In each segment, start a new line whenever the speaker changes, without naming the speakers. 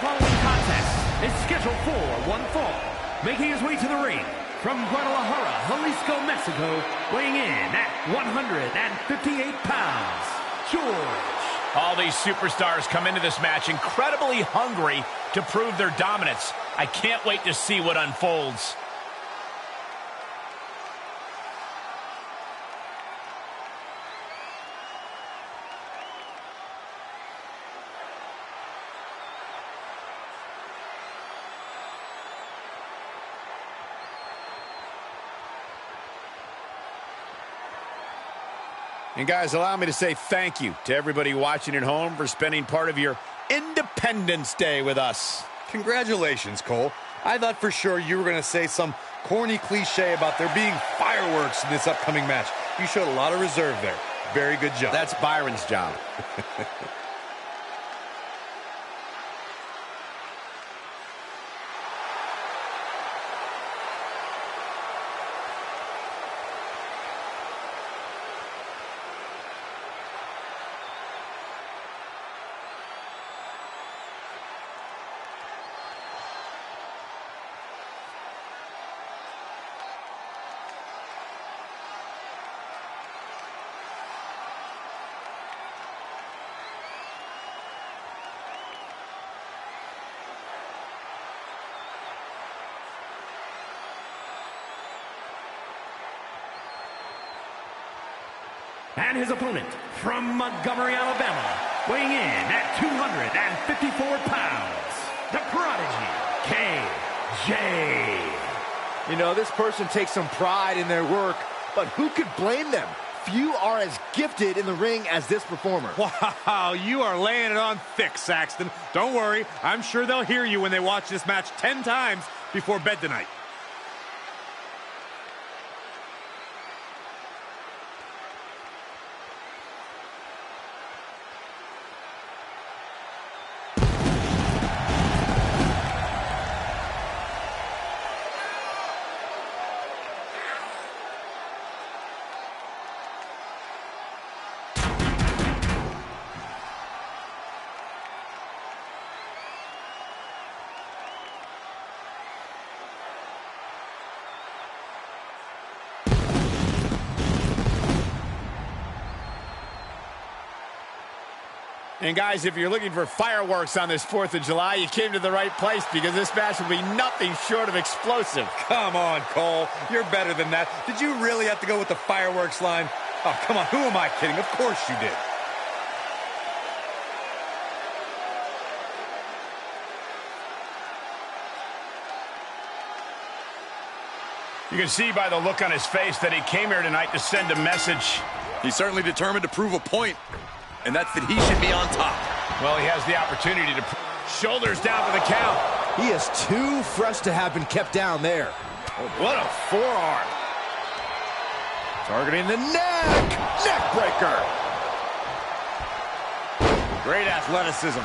following contest is scheduled for one fall. Making his way to the ring from Guadalajara, Jalisco, Mexico, weighing in at 158 pounds, George.
All these superstars come into this match incredibly hungry to prove their dominance. I can't wait to see what unfolds.
And guys, allow me to say thank you to everybody watching at home for spending part of your Independence Day with us.
Congratulations, Cole. I thought for sure you were going to say some corny cliche about there being fireworks in this upcoming match. You showed a lot of reserve there. Very good job.
That's Byron's job.
And his opponent from Montgomery, Alabama, weighing in at 254 pounds, the Prodigy, KJ.
You know, this person takes some pride in their work, but who could blame them? Few are as gifted in the ring as this performer.
Wow, you are laying it on thick, Saxton. Don't worry, I'm sure they'll hear you when they watch this match 10 times before bed tonight.
And guys, if you're looking for fireworks on this 4th of July, you came to the right place because this match will be nothing short of explosive.
Come on, Cole. You're better than that. Did you really have to go with the fireworks line? Oh, come on. Who am I kidding? Of course you did.
You can see by the look on his face that he came here tonight to send a message.
He's certainly determined to prove a point, and that's that he should be on top.
Well, he has the opportunity to... Shoulders down for the count.
He is too fresh to have been kept down there.
Oh, what a forearm.
Targeting the neck. Neck breaker.
Great athleticism.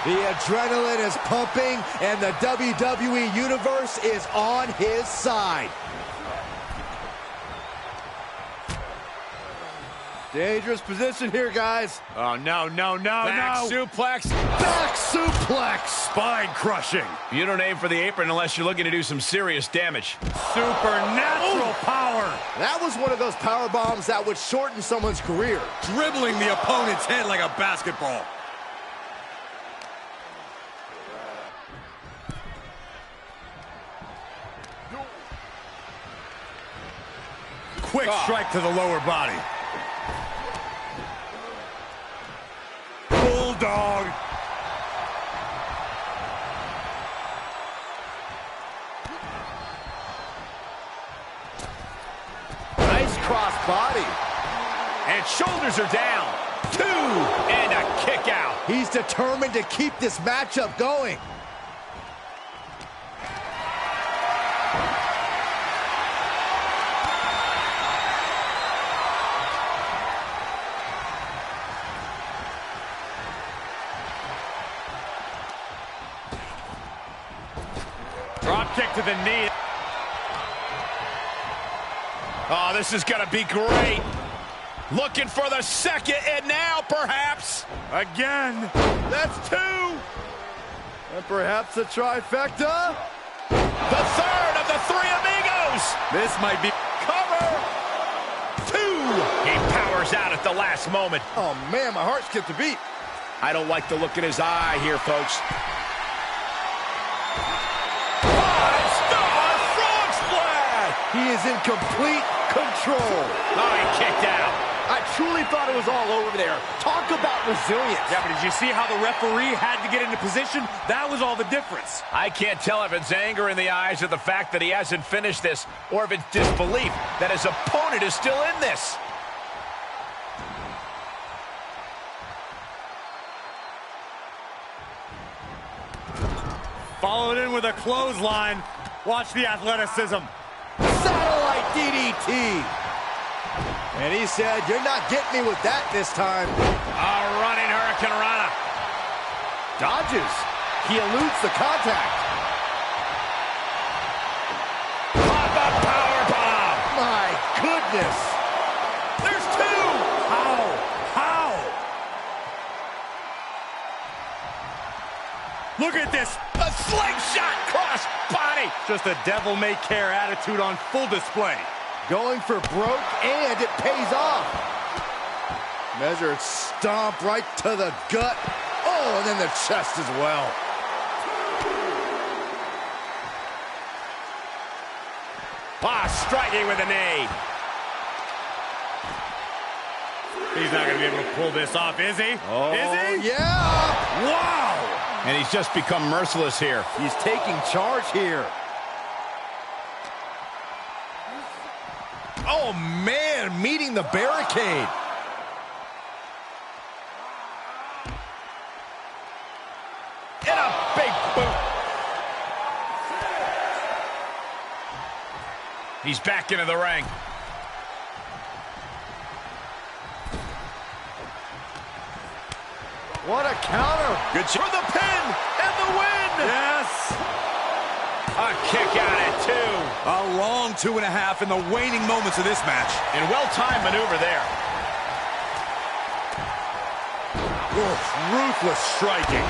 The adrenaline is pumping, and the WWE Universe is on his side. Dangerous position here, guys.
Oh, no, no, no,
Back
no.
suplex.
Back suplex.
Spine crushing.
You don't aim for the apron unless you're looking to do some serious damage.
Supernatural power.
That was one of those power bombs that would shorten someone's career.
Dribbling the opponent's head like a basketball.
Quick strike to the lower body. Bulldog.
Nice cross body.
And shoulders are down. 2, and a kick out.
He's determined to keep this matchup going.
Drop kick to the knee. Oh, this is going to be great. Looking for the second, and now perhaps.
Again.
That's 2.
And perhaps a trifecta.
The third of the three amigos.
This might be
Cover. Two. He powers out at the last moment.
Oh, man, my heart skipped a beat.
I don't like the look in his eye here, folks. Five-star frog splash.
He is in complete control.
Oh, he kicked out.
I truly thought it was all over there. Talk about resilience.
Yeah, but did you see how the referee had to get into position? That was all the difference.
I can't tell if it's anger in the eyes of the fact that he hasn't finished this, or if it's disbelief that his opponent is still in this.
Followed in with a clothesline. Watch the athleticism.
Satellite DDT. And he said, you're not getting me with that this time.
A running Hurricane Rana.
Dodges. He eludes the contact.
Pop-up powerbomb.
My goodness.
There's two.
How? Look at this.
A slingshot cross body.
Just a devil-may-care attitude on full display.
Going for broke, and it pays off. Measured stomp right to the gut. Oh, and then the chest as well.
Striking with a knee.
He's not going to be able to pull this off, is he?
Oh,
is he?
Yeah.
Wow.
And he's just become merciless here.
He's taking charge here. Oh, man, meeting the barricade.
And a big boot. He's back into the ring.
What a counter.
Good shot for the pin and the win.
Yes.
A kick out at two.
A long 2.5 in the waning moments of this match.
And well-timed maneuver there.
Oof, ruthless striking.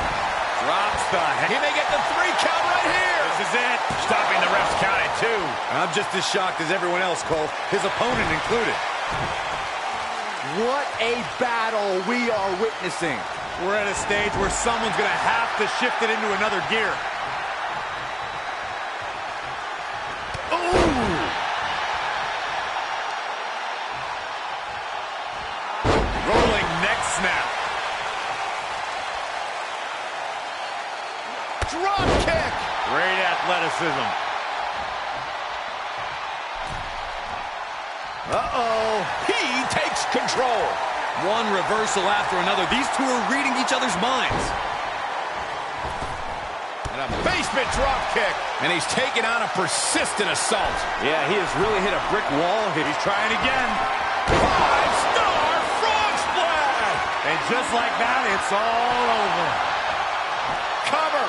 Drops the head.
He may get the 3 count right here.
This is it.
Stopping the ref's count at 2.
I'm just as shocked as everyone else, Cole, his opponent included.
What a battle we are witnessing.
We're at a stage where someone's going to have to shift it into another gear.
Ooh!
Rolling neck snap.
Drop kick!
Great athleticism.
Uh-oh.
He takes control.
One reversal after another. These two are reading each other's minds.
And a basement drop kick. And he's taking on a persistent assault.
Yeah, he has really hit a brick wall.
He's trying again.
5-star frog splash.
And just like that, it's all over.
Cover.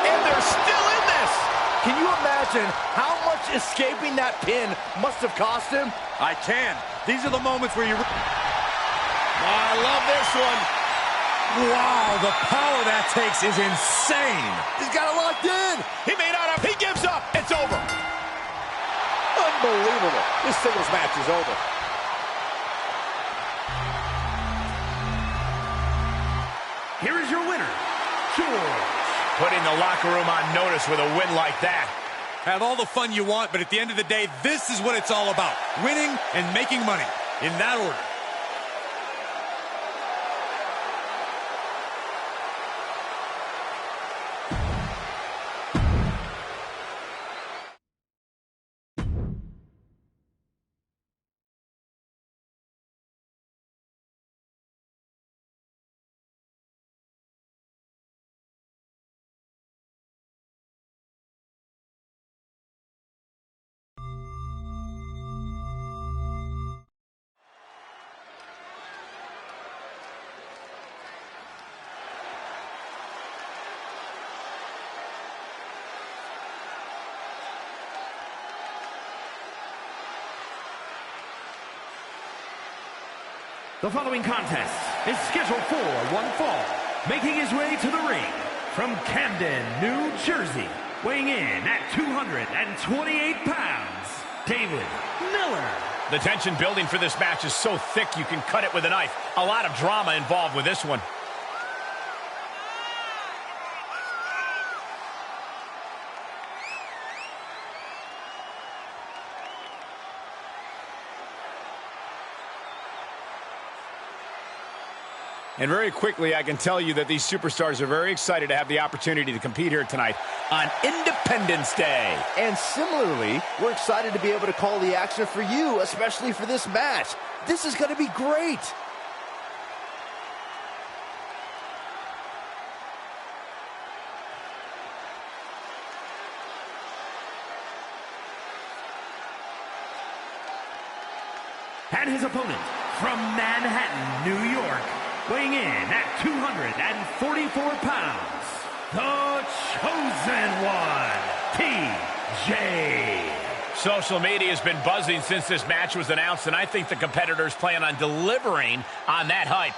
And they're still in this.
Can you imagine how much escaping that pin must have cost him?
I can. These are the moments where you...
I love this one.
Wow, the power that takes is insane.
He's got it locked in.
He may not have. He gives up. It's over.
Unbelievable. This singles match is over.
Here is your winner, George.
Putting the locker room on notice with a win like that.
Have all the fun you want, but at the end of the day, this is what it's all about. Winning and making money. In that order.
The following contest is scheduled for one fall. making his way to the ring from Camden, New Jersey, weighing in at 228 pounds, David Miller.
The tension building for this match is so thick you can cut it with a knife. A lot of drama involved with this one.
And very quickly, I can tell you that these superstars are very excited to have the opportunity to compete here tonight on Independence Day.
And similarly, we're excited to be able to call the action for you, especially for this match. This is going to be great.
And his opponent from Manhattan, New York, weighing in at 244 pounds, the Chosen One, TJ.
Social media has been buzzing since this match was announced, and I think the competitors plan on delivering on that hype.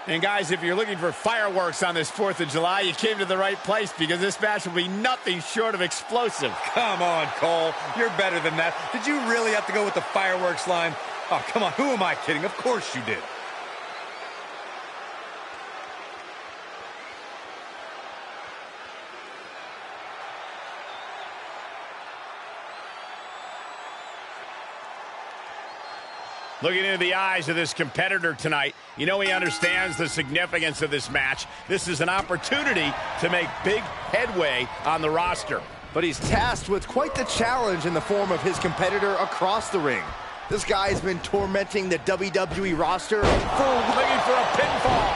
And guys, if you're looking for fireworks on this 4th of July, you came to the right place because this match will be nothing short of explosive.
Come on, Cole. You're better than that. Did you really have to go with the fireworks line? Oh, come on. Who am I kidding? Of course you did.
Looking into the eyes of this competitor tonight, you know he understands the significance of this match. This is an opportunity to make big headway on the roster.
But he's tasked with quite the challenge in the form of his competitor across the ring. This guy's been tormenting the WWE roster
looking for a pinfall.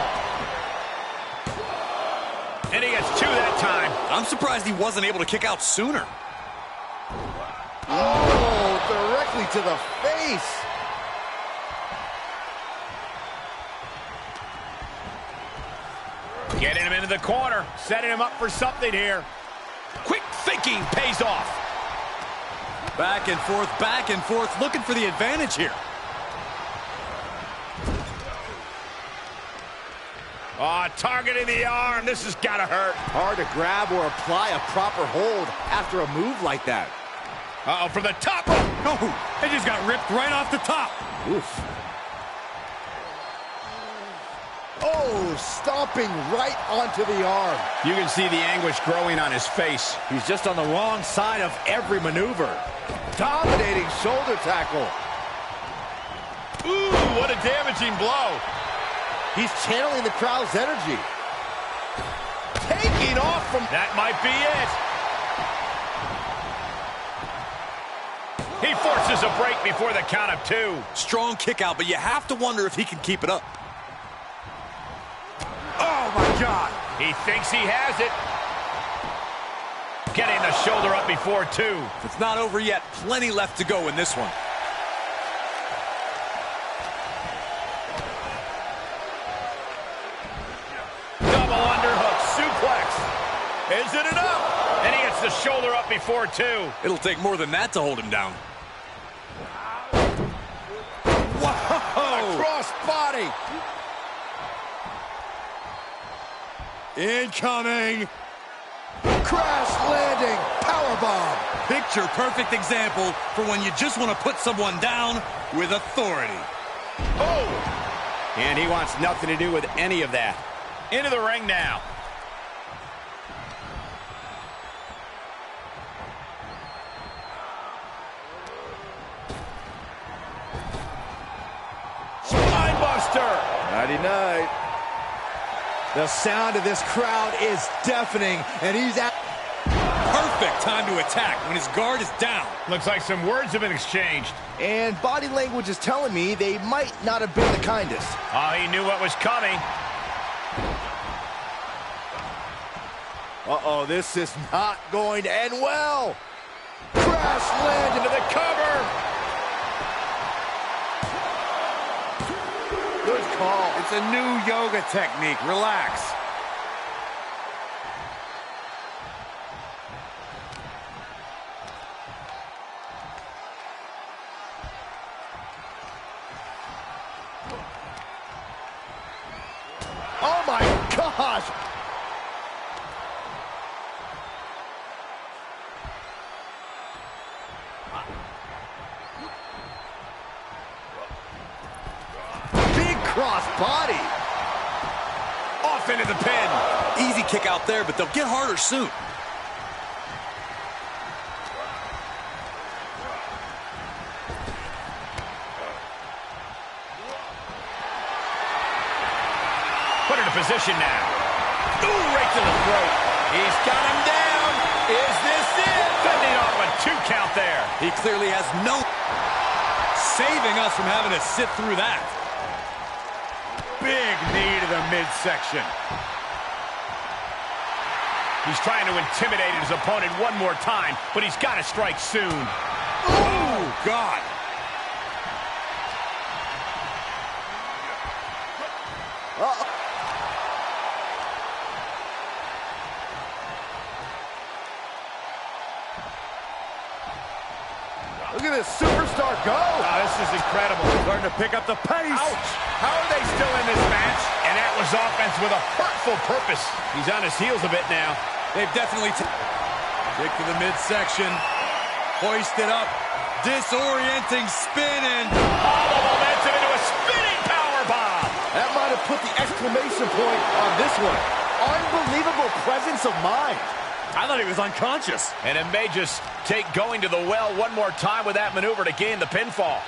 And he gets two that time.
I'm surprised he wasn't able to kick out sooner.
Oh, directly to the face.
Getting him into the corner, setting him up for something here. Quick thinking pays off.
Back and forth, looking for the advantage here.
Oh, targeting the arm. This has got to hurt.
Hard to grab or apply a proper hold after a move like that.
Uh-oh, from the top rope.
Oh, it just got ripped right off the top.
Oof. Oh, stomping right onto the arm.
You can see the anguish growing on his face.
He's just on the wrong side of every maneuver. Dominating shoulder tackle.
Ooh, what a damaging blow.
He's channeling the crowd's energy. Taking off from...
That might be it. He forces a break before the count of two.
Strong kick out, but you have to wonder if he can keep it up.
Oh, my God. He thinks he has it. Getting the shoulder up before two.
It's not over yet. Plenty left to go in this one.
Double underhook suplex. Is it enough? And he gets the shoulder up before two.
It'll take more than that to hold him down.
Whoa!
Cross body. Incoming. Crash landing. Powerbomb.
Picture perfect example for when you just want to put someone down with authority.
Oh!
And he wants nothing to do with any of that.
Into the ring now. Spinebuster!
Nighty-night. The sound of this crowd is deafening, and he's out.
perfect time to attack when his guard is down.
Looks like some words have been exchanged.
And body language is telling me they might not have been the kindest.
Oh, he knew what was coming.
Uh-oh, this is not going to end well. Crash land into the cover. Good call.
It's a new yoga technique. Relax.
Oh my gosh. Big cross body.
Off into the pin. Easy kick out there, but they'll get harder soon.
Put into position now. Ooh, right to the throat. He's got him down. Is this it? Fending off a 2 count there.
He clearly has no... Saving us from having to sit through that.
Big knee to the midsection.
He's trying to intimidate his opponent one more time, but he's got to strike soon.
Oh, God.
Look at this superstar go.
Oh, this is incredible.
Starting to pick up the pace.
Ouch! How are they still in this match? And that was offense with a hurtful purpose. He's on his heels a bit now.
They've definitely... Kick to the midsection. Hoist it up. Disorienting spin and...
All the momentum into a spinning powerbomb.
That might have put the exclamation point on this one. Unbelievable presence of mind.
I thought he was unconscious.
And it may just take going to the well one more time with that maneuver to gain the pinfall.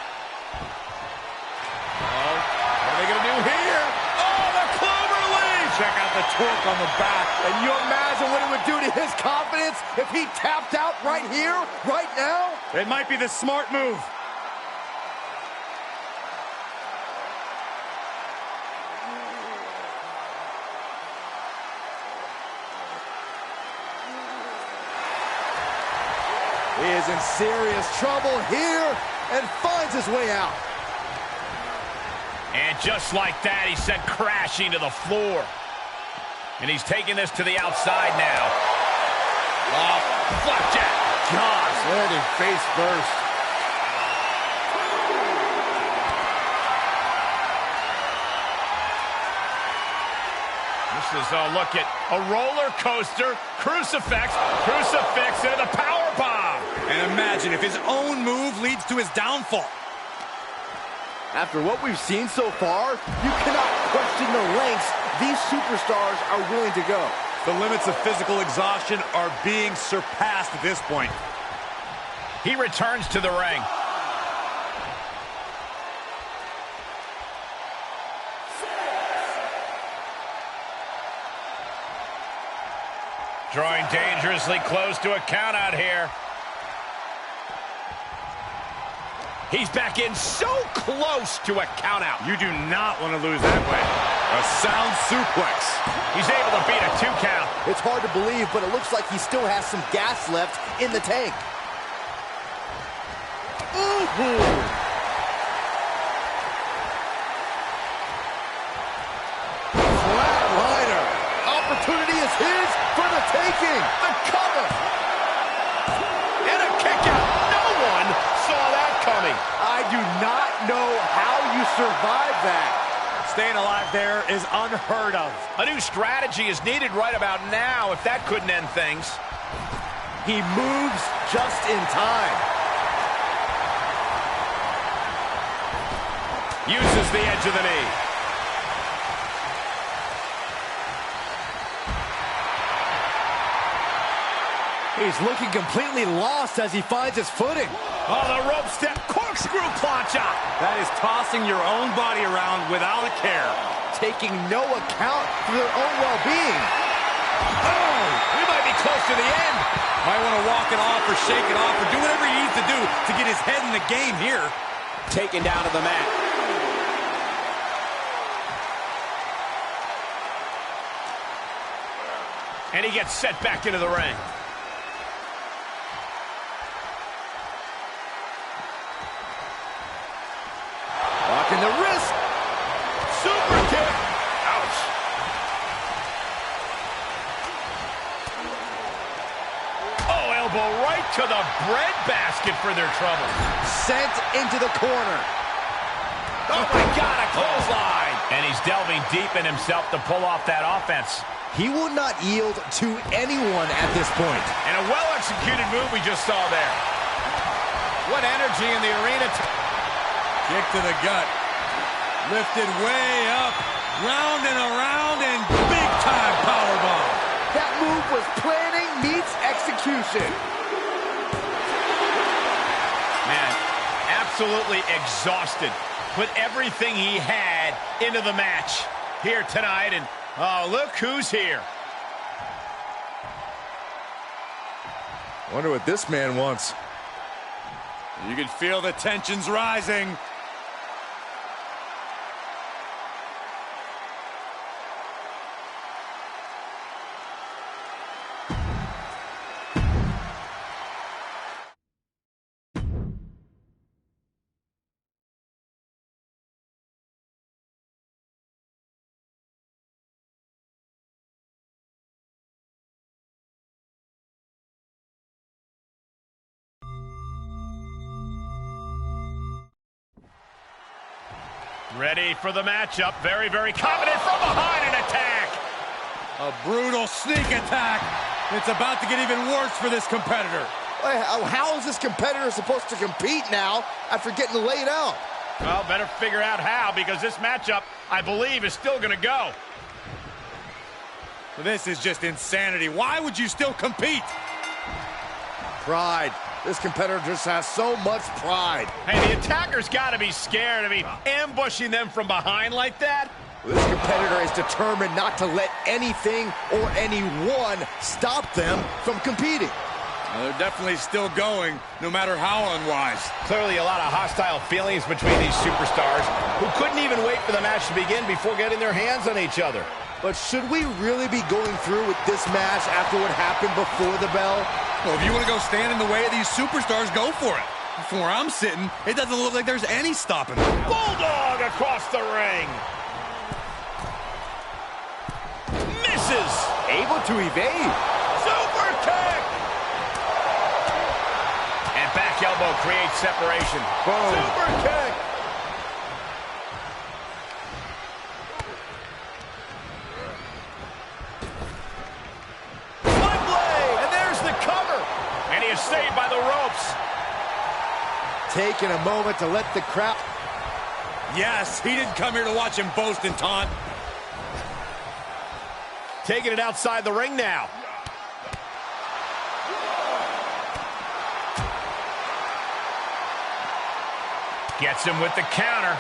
What are they going to do here?
Oh, the clover leaf!
Check out the torque on the back.
And you imagine what it would do to his confidence if he tapped out right here, right now?
It might be the smart move.
He is in serious trouble here and finds his way out.
And just like that, he sent crashing to the floor. And he's taking this to the outside now. Oh, flapjack.
Gosh, landing face first.
This is, look at a roller coaster, crucifix into the power bomb.
And imagine if his own move leads to his downfall.
After what we've seen so far, you cannot question the lengths these superstars are willing to go.
The limits of physical exhaustion are being surpassed at this point.
He returns to the ring. Drawing dangerously close to a count out here. He's back in so close to a count out.
You do not want to lose that way. A sound suplex.
He's able to beat a 2 count.
It's hard to believe, but it looks like he still has some gas left in the tank. Ooh. Flatliner. Opportunity is his for the taking. The cover.
And a kick out. No one saw that coming.
I do not know how you survive that.
Staying alive there is unheard of.
A new strategy is needed right about now if that couldn't end things.
He moves just in time.
Uses the edge of the knee.
He's looking completely lost as he finds his footing.
Oh, the rope step corkscrew plancha.
That is tossing your own body around without a care.
Taking no account for their own well-being.
Oh, we might be close to the end.
Might want to walk it off or shake it off or do whatever he needs to do to get his head in the game here.
Taken down to the mat. And he gets set back into the ring.
Locking the wrist.
Super kick. Ouch. Oh, elbow right to the breadbasket for their trouble.
Sent into the corner.
Oh my God, a clothesline. And he's delving deep in himself to pull off that offense.
He will not yield to anyone at this point.
And a well-executed move we just saw there. What energy in the arena.
Kick to the gut. Lifted way up. Round and around and big-time powerbomb.
That move was planning meets execution.
Man, absolutely exhausted. Put everything he had into the match here tonight, and oh, look who's here.
Wonder what this man wants.
You can feel the tensions rising.
Ready for the matchup. Very, very confident from behind an attack.
A brutal sneak attack. It's about to get even worse for this competitor.
How is this competitor supposed to compete now after getting laid out?
Well, better figure out how, because this matchup, I believe, is still going to go.
This is just insanity. Why would you still compete?
Pride. This competitor just has so much pride.
Hey, the attacker's got to be scared. I mean, ambushing them from behind like that?
This competitor is determined not to let anything or anyone stop them from competing.
Well, they're definitely still going, no matter how unwise.
Clearly a lot of hostile feelings between these superstars who couldn't even wait for the match to begin before getting their hands on each other.
But should we really be going through with this match after what happened before the bell?
Well, if you want to go stand in the way of these superstars, go for it. From where I'm sitting, it doesn't look like there's any stopping them.
Bulldog across the ring. Misses.
Able to evade.
Super kick. And back elbow creates separation.
Boom.
Super kick. One blade. And there's the cover. And he is saved by the ropes.
Taking a moment to let the crowd...
Yes, he didn't come here to watch him boast and taunt.
Taking it outside the ring now. Gets him with the counter.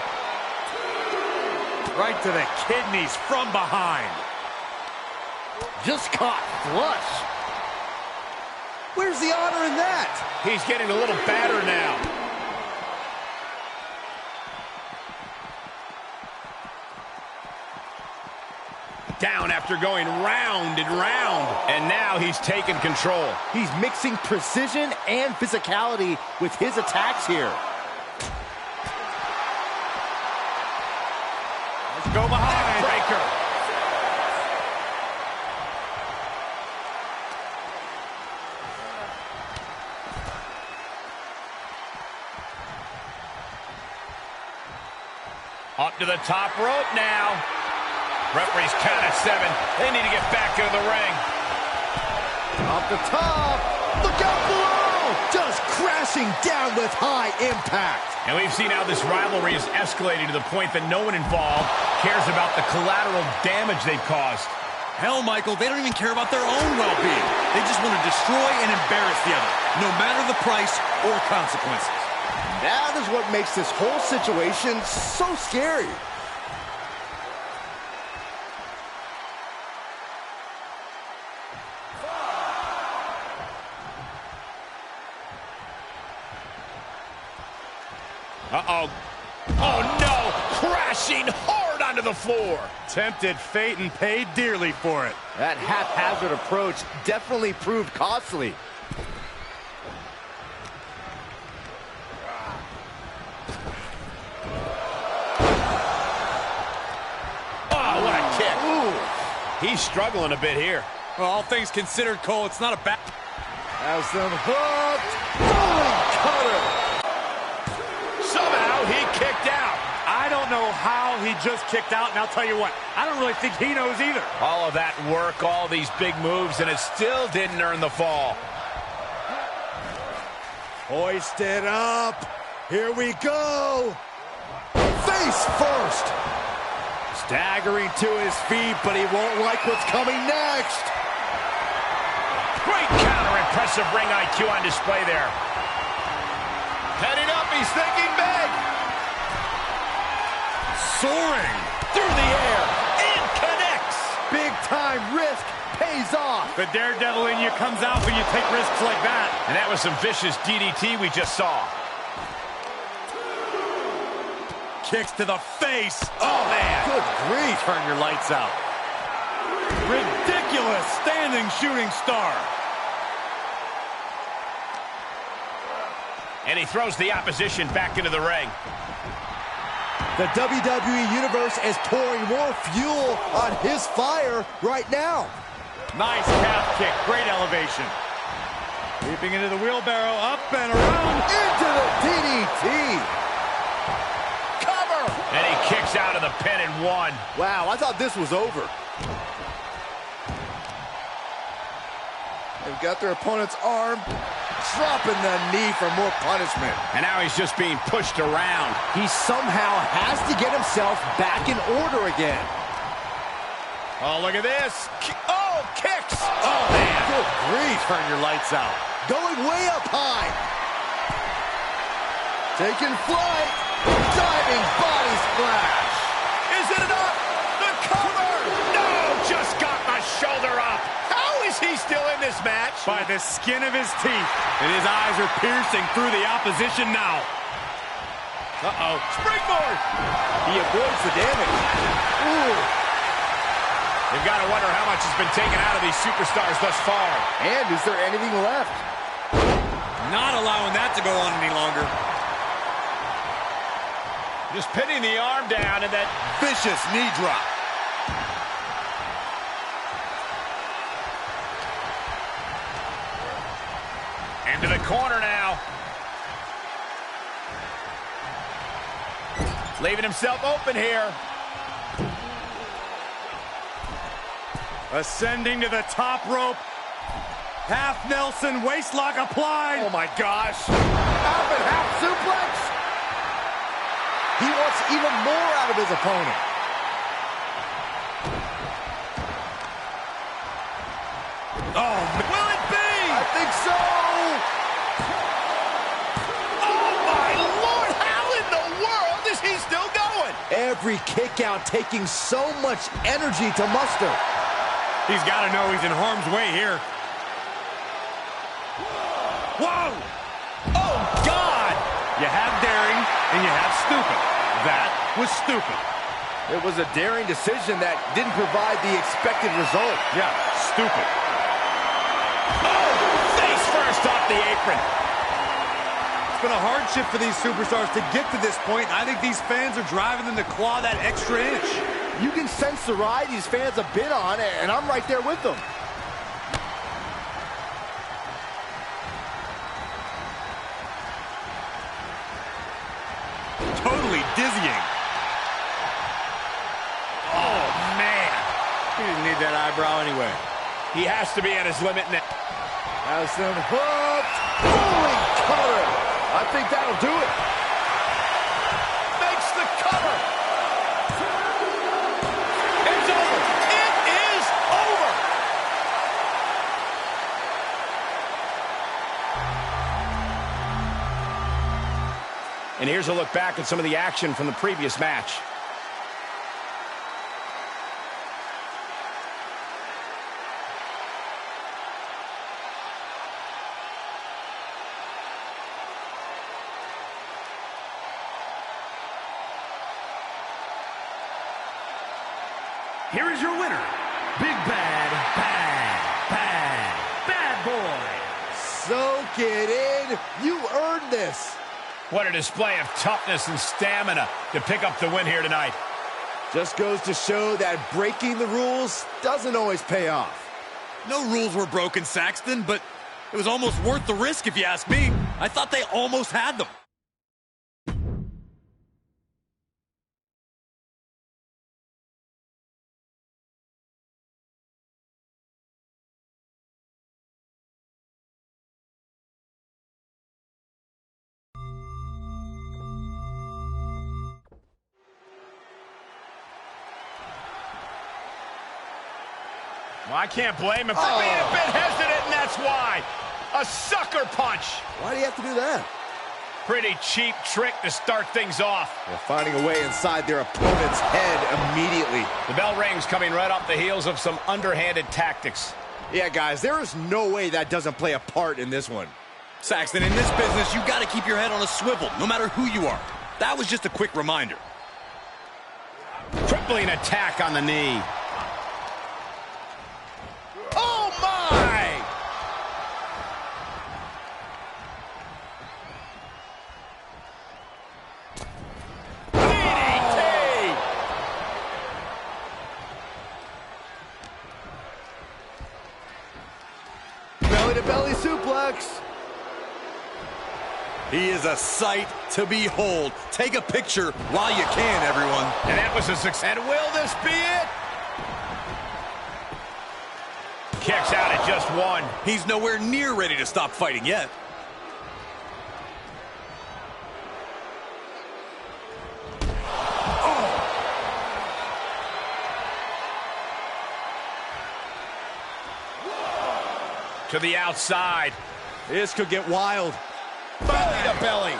Right to the kidneys from behind.
Just caught flush. Where's the honor in that?
He's getting a little battered now. Down after going round and round. And now he's taken control.
He's mixing precision and physicality with his attacks here.
Let's go behind. Breaker. Up to the top rope now. Referee's count at 7. They need to get back into the ring.
Off the top. Look out below. Just crashing down with high impact.
And we've seen how this rivalry is escalating to the point that no one involved cares about the collateral damage they've caused.
Hell, Michael, they don't even care about their own well-being. They just want to destroy and embarrass the other, no matter the price or consequences.
That is what makes this whole situation so scary.
Uh-oh. Oh, no! Crashing hard onto the floor.
Tempted fate and paid dearly for it.
That haphazard approach definitely proved costly.
Oh, what a kick. Ooh. He's struggling a bit here.
Well, all things considered, Cole, it's not a bad...
Has them hooked. Cutter.
Somehow he kicked out.
I don't know how he just kicked out, and I'll tell you what, I don't really think he knows either.
All of that work, all these big moves, and it still didn't earn the fall.
Hoisted up. Here we go. Face first.
Staggering to his feet, but he won't like what's coming next.
Great counter, impressive ring IQ on display there. Heading up, he's thinking big.
Soaring
Through the air, and connects.
Big time risk pays off.
The daredevil in you comes out when you take risks like that.
And that was some vicious DDT we just saw.
Kicks to the face.
Oh, man.
Good grief.
Turn your lights out. Ridiculous standing shooting star.
And he throws the opposition back into the ring.
The WWE Universe is pouring more fuel on his fire right now.
Nice calf kick. Great elevation. Leaping into the wheelbarrow. Up and around.
Into the DDT. Cover.
And he kicks out of the pin and one.
Wow, I thought this was over.
They've got their opponent's arm. Dropping the knee for more punishment.
And now he's just being pushed around.
He somehow has to get himself back in order again.
Oh, look at this. Oh, kicks. Oh, man.
Good grief.
Turn your lights out.
Going way up high. Taking flight. Diving body splash.
Is it enough? The cover. No, just got my shoulder up. How is he still in this match?
By the skin of his teeth. And his eyes are piercing through the opposition now.
Uh-oh. Springboard.
He avoids the damage. Ooh.
You've got to wonder how much has been taken out of these superstars thus far.
And is there anything left?
Not allowing that to go on any longer.
Just pinning the arm down and that
Vicious knee drop.
into the corner now. Leaving himself open here.
Ascending to the top rope. Half Nelson, waistlock applied.
Oh my gosh. Half and half suplex. He wants even more out of his opponent.
Oh,
Will it be?
I think so.
Oh my Lord, how in the world is he still going?
Every kick out taking so much energy to muster.
he's got to know he's in harm's way here. Whoa!
Oh God!
You have daring and you have stupid. That was stupid.
It was a daring decision that didn't provide the expected result.
Yeah, stupid.
Oh, face first off the apron.
It's been a hardship for these superstars to get to this point. I think these fans are driving them to claw that extra inch.
You can sense the ride these fans have been on, and I'm right there with them.
Totally dizzying.
Oh man,
He didn't need that eyebrow anyway.
he has to be at his limit now.
Has them hooked. Holy cutter. I think that'll do it.
Makes the cover. It's over. It is over. And here's a look back at some of the action from the previous match.
here is your winner, Big Bad Boy.
Soak it in. You earned this.
What a display of toughness and stamina to pick up the win here tonight.
Just goes to show that breaking the rules doesn't always pay off.
No rules were broken, Saxton, but it was almost worth the risk if you ask me. I thought they almost had them.
Well, I can't blame him for being a bit hesitant, and that's why. A sucker punch.
Why do you have to do that?
Pretty cheap trick to start things off.
They're finding a way inside their opponent's head immediately.
The bell rings coming right off the heels of some underhanded tactics.
Yeah, guys, there is no way that doesn't play a part in this one.
Saxton, in this business, you got to keep your head on a swivel, no matter who you are. That was just a quick reminder.
Crippling attack on the knee. Oh, my! DDT!
Belly-to-belly suplex.
He is a sight to behold. Take a picture while you can, everyone.
And that was a success. And will this be it? Kicks out at just one.
He's nowhere near ready to stop fighting yet.
To the outside.
This could get wild.
Belly to belly.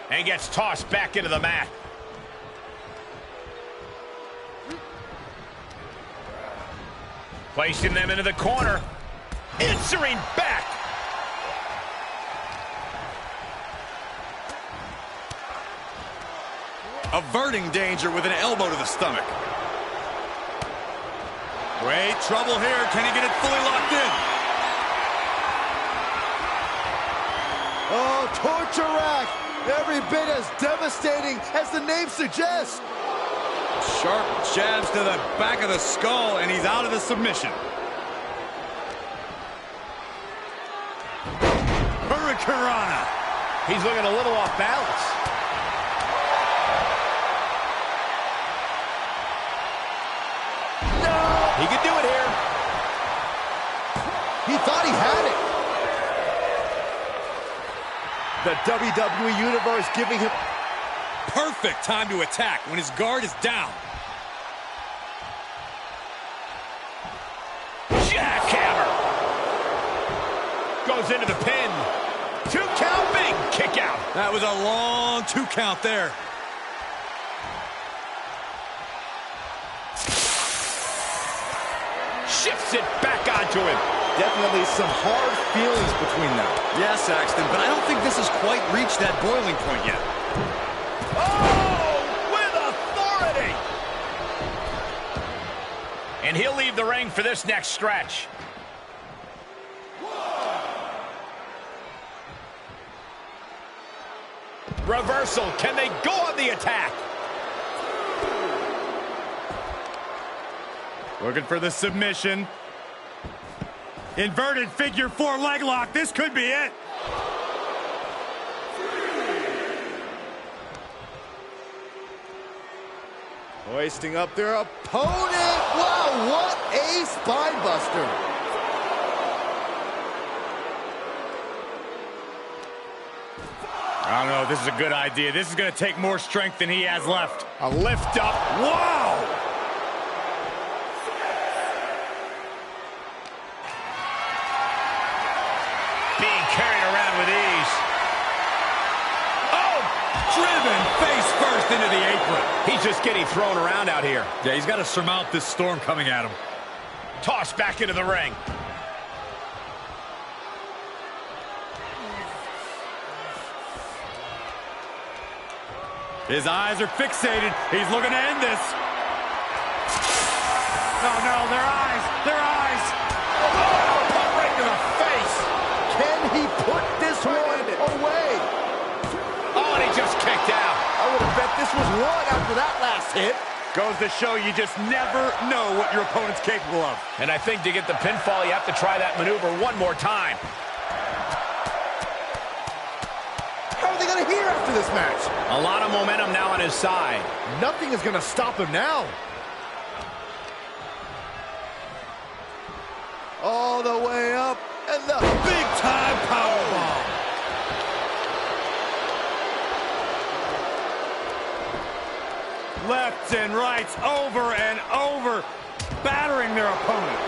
And gets tossed back into the mat. Placing them into the corner. Answering back.
Averting danger with an elbow to the stomach. Great trouble here. Can he get it fully locked in?
Oh, torture rack. Every bit as devastating as the name suggests.
Sharp jabs to the back of the skull, and he's out of the submission. Hurricanrana.
He's looking a little off balance.
No!
He could do it here.
He thought he had it. The WWE Universe giving him...
Perfect time to attack when his guard is down.
Jackhammer. Goes into the pin. 2 count, big kick out.
That was a long 2 count there.
Shifts it back onto him.
Definitely some hard feelings between them.
Yes, Saxton, but I don't think this has quite reached that boiling point yet.
Oh, with authority. And he'll leave the ring for this next stretch. Reversal. Can they go on the attack?
Looking for the submission. Inverted figure 4 leg lock. This could be it.
Hoisting up their opponent. Wow, what a spine buster.
I don't know if this is a good idea. This is going to take more strength than he has left.
A lift up.
Wow!
Being carried around with ease. Oh!
Driven face first into the apron.
He's just getting thrown around out here.
Yeah, he's got to surmount this storm coming at him.
Tossed back into the ring.
His eyes are fixated. He's looking to end this. Oh, no, their eyes.
Oh, put right to the face.
Can he put this one away?
Oh, and he just kicked out.
I would have bet this was one after that last hit.
Goes to show you just never know what your opponent's capable of.
And I think to get the pinfall, you have to try that maneuver one more time.
How are they going to hear after this match?
A lot of momentum now on his side.
Nothing is going to stop him now. All the way up, and the
Big-time powerbomb. Lefts and rights over and over, battering their opponent.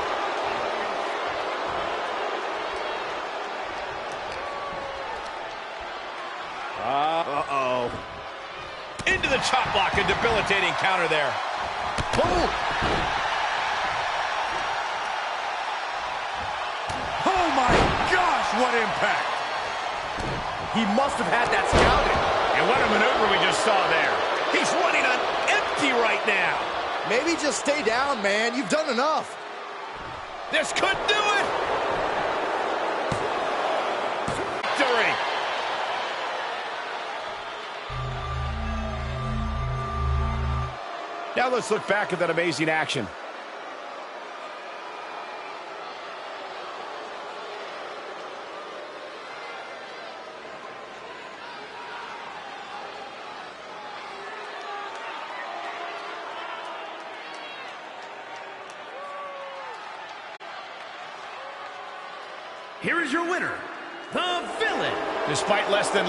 Uh-oh. Into the chop block, a debilitating counter there.
Oh my gosh, what impact!
He must have had that scouted.
And what a maneuver we just saw there. He's running on empty right now.
Maybe just stay down, man. You've done enough.
This could do it. Victory. Now let's look back at that amazing action.
Here is your winner, the Villain.
Despite less than